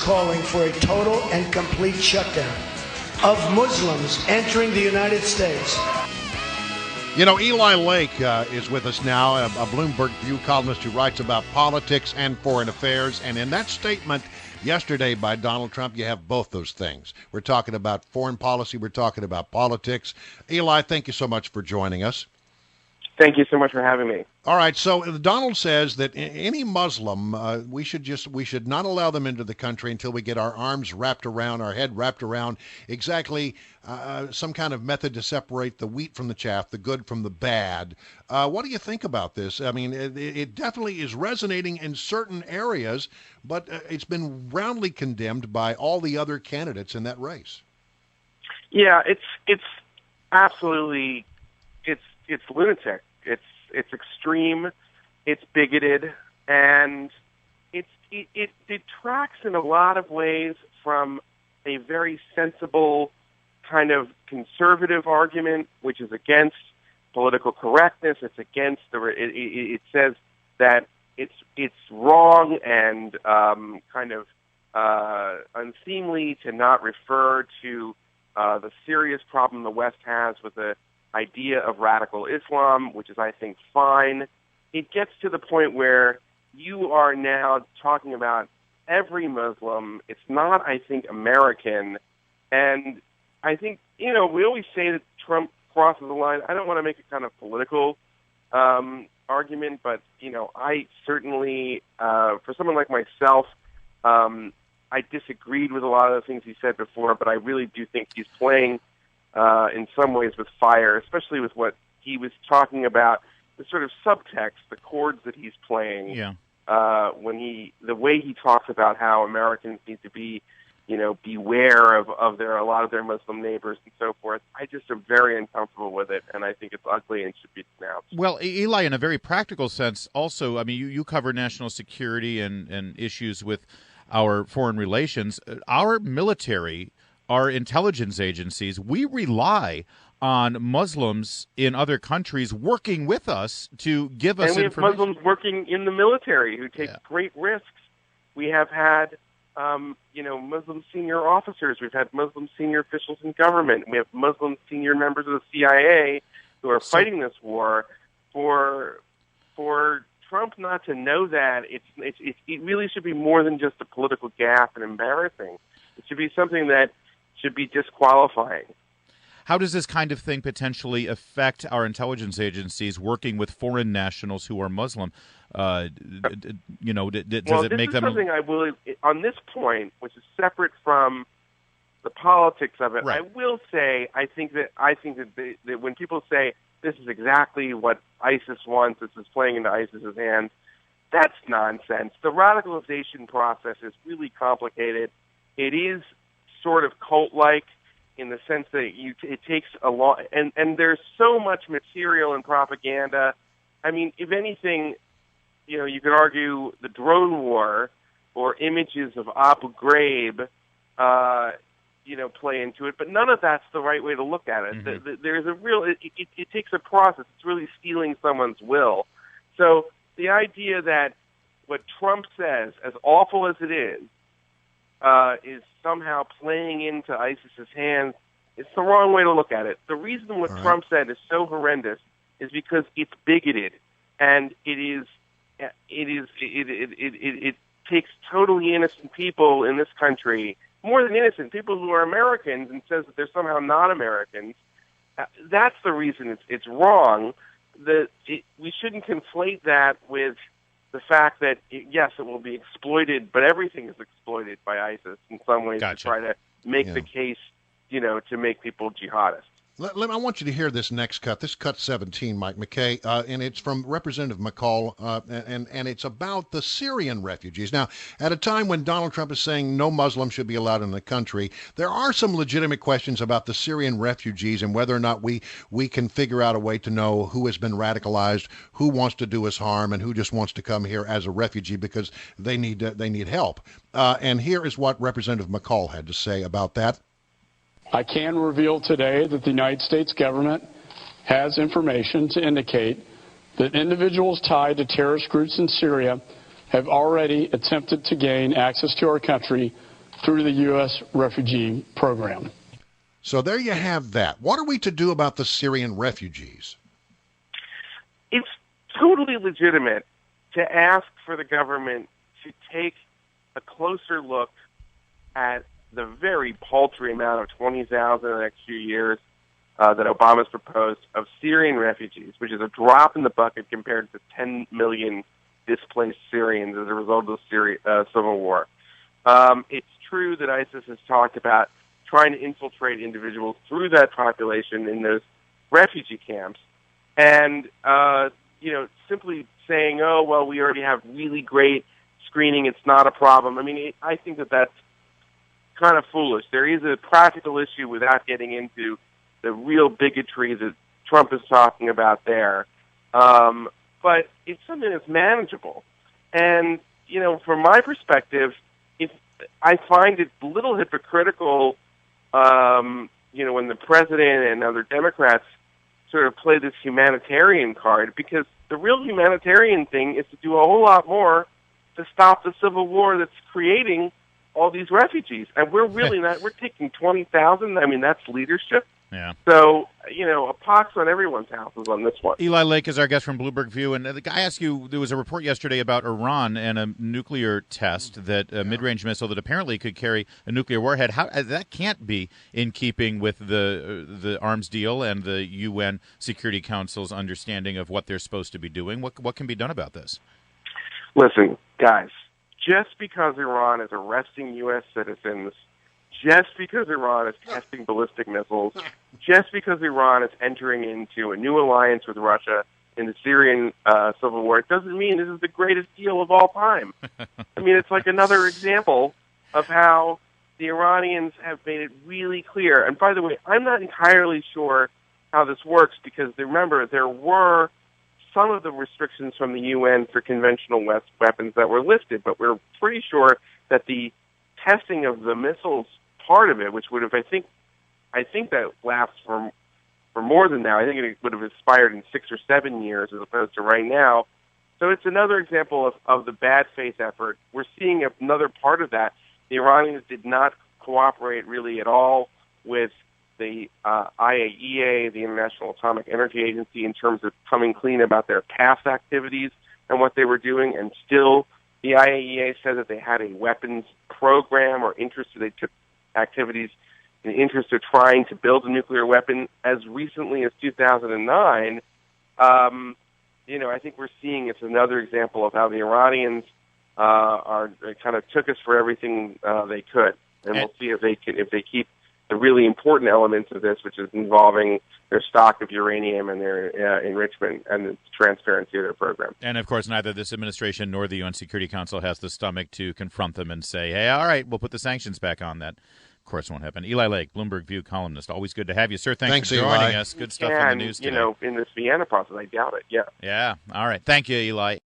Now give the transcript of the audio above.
calling for a total and complete shutdown of Muslims entering the United States. You know, Eli Lake is with us now, a Bloomberg View columnist who writes about politics and foreign affairs. And in that statement yesterday by Donald Trump, you have both those things. We're talking about foreign policy. We're talking about politics. Eli, thank you so much for joining us. Thank you so much for having me. All right, so Donald says that any Muslim, we should not allow them into the country until we get our arms wrapped around, our head wrapped around exactly some kind of method to separate the wheat from the chaff, the good from the bad. What do you think about this? I mean, it definitely is resonating in certain areas, but it's been roundly condemned by all the other candidates in that race. Yeah, it's absolutely, it's lunatic. It's extreme, it's bigoted, and it detracts in a lot of ways from a very sensible kind of conservative argument, which is against political correctness. It's against it says that it's wrong and kind of unseemly to not refer to the serious problem the West has with the idea of radical Islam, which is, I think, fine. It gets to the point where you are now talking about every Muslim. It's not, I think, American. And I think, we always say that Trump crosses the line. I don't want to make a kind of political argument, but, I certainly, for someone like myself, I disagreed with a lot of the things he said before, but I really do think he's playing in some ways with fire, especially with what he was talking about, the sort of subtext, the chords that he's playing. Yeah. The way he talks about how Americans need to be, beware of a lot of their Muslim neighbors and so forth. I just am very uncomfortable with it, and I think it's ugly and should be denounced. Well, Eli, in a very practical sense, also, I mean, you cover national security and issues with our foreign relations. Our military, our intelligence agencies, we rely on Muslims in other countries working with us to give us information. And we have Muslims working in the military who take great risks. We have had, Muslim senior officers. We've had Muslim senior officials in government. We have Muslim senior members of the CIA who are fighting this war. For Trump not to know that, it really should be more than just a political gaffe and embarrassing. It should be something that should be disqualifying. How does this kind of thing potentially affect our intelligence agencies working with foreign nationals who are Muslim? Does it make them? Something I will, on this point, which is separate from the politics of it. Right. I will say, I think that when people say this is exactly what ISIS wants, this is playing into ISIS's hands, that's nonsense. The radicalization process is really complicated. It is sort of cult-like in the sense that it takes a lot, and there's so much material and propaganda. I mean, if anything, you could argue the drone war or images of Abu Ghraib, play into it, but none of that's the right way to look at it. Mm-hmm. There's it takes a process. It's really stealing someone's will. So the idea that what Trump says, as awful as it is somehow playing into ISIS's hands, it's the wrong way to look at it. The reason what Trump said is so horrendous is because it's bigoted, and it takes totally innocent people in this country, more than innocent, people who are Americans, and says that they're somehow not Americans. That's the reason it's wrong. We shouldn't conflate that with the fact that, yes, it will be exploited, but everything is exploited by ISIS in some ways to try to make the case, to make people jihadists. I want you to hear this next cut. This cut 17, Mike McKay, and it's from Representative McCall, and it's about the Syrian refugees. Now, at a time when Donald Trump is saying no Muslim should be allowed in the country, there are some legitimate questions about the Syrian refugees and whether or not we can figure out a way to know who has been radicalized, who wants to do us harm, and who just wants to come here as a refugee because they need help. And here is what Representative McCall had to say about that. I can reveal today that the United States government has information to indicate that individuals tied to terrorist groups in Syria have already attempted to gain access to our country through the U.S. refugee program. So there you have that. What are we to do about the Syrian refugees? It's totally legitimate to ask for the government to take a closer look at the very paltry amount of 20,000 in the next few years that Obama's proposed of Syrian refugees, which is a drop in the bucket compared to 10 million displaced Syrians as a result of the civil war. It's true that ISIS has talked about trying to infiltrate individuals through that population in those refugee camps. And, simply saying, oh, well, we already have really great screening, it's not a problem. I mean, I think that that's kind of foolish. There is a practical issue without getting into the real bigotry that Trump is talking about there. But it's something that's manageable. And, from my perspective, I find it a little hypocritical, when the president and other Democrats sort of play this humanitarian card, because the real humanitarian thing is to do a whole lot more to stop the civil war that's creating all these refugees. And we're really not, we're taking 20,000. I mean, that's leadership. Yeah. So, a pox on everyone's houses on this one. Eli Lake is our guest from Bloomberg View. And I asked you, there was a report yesterday about Iran and a nuclear test, that a mid-range missile that apparently could carry a nuclear warhead. How that can't be in keeping with the arms deal and the UN Security Council's understanding of what they're supposed to be doing. What can be done about this? Listen, guys, just because Iran is arresting U.S. citizens, just because Iran is testing ballistic missiles, just because Iran is entering into a new alliance with Russia in the Syrian civil war, it doesn't mean this is the greatest deal of all time. I mean, it's like another example of how the Iranians have made it really clear. And by the way, I'm not entirely sure how this works, because remember, there were some of the restrictions from the UN for conventional weapons that were lifted, but we're pretty sure that the testing of the missiles part of it, which would have, I think that lasts for more than that. I think it would have expired in 6 or 7 years as opposed to right now. So it's another example of the bad faith effort. We're seeing another part of that. The Iranians did not cooperate really at all with the IAEA, the International Atomic Energy Agency, in terms of coming clean about their past activities and what they were doing, and still the IAEA said that they had a weapons program or interest, so they took activities in the interest of trying to build a nuclear weapon as recently as 2009. I think we're seeing it's another example of how the Iranians kind of took us for everything they could, and we'll see if they keep the really important elements of this, which is involving their stock of uranium and their enrichment and the transparency of their program. And, of course, neither this administration nor the UN Security Council has the stomach to confront them and say, hey, all right, we'll put the sanctions back on. That, of course, won't happen. Eli Lake, Bloomberg View columnist. Always good to have you, sir. Thanks for joining Eli. us. Good stuff in the news today. In this Vienna process, I doubt it, yeah. Yeah. All right. Thank you, Eli.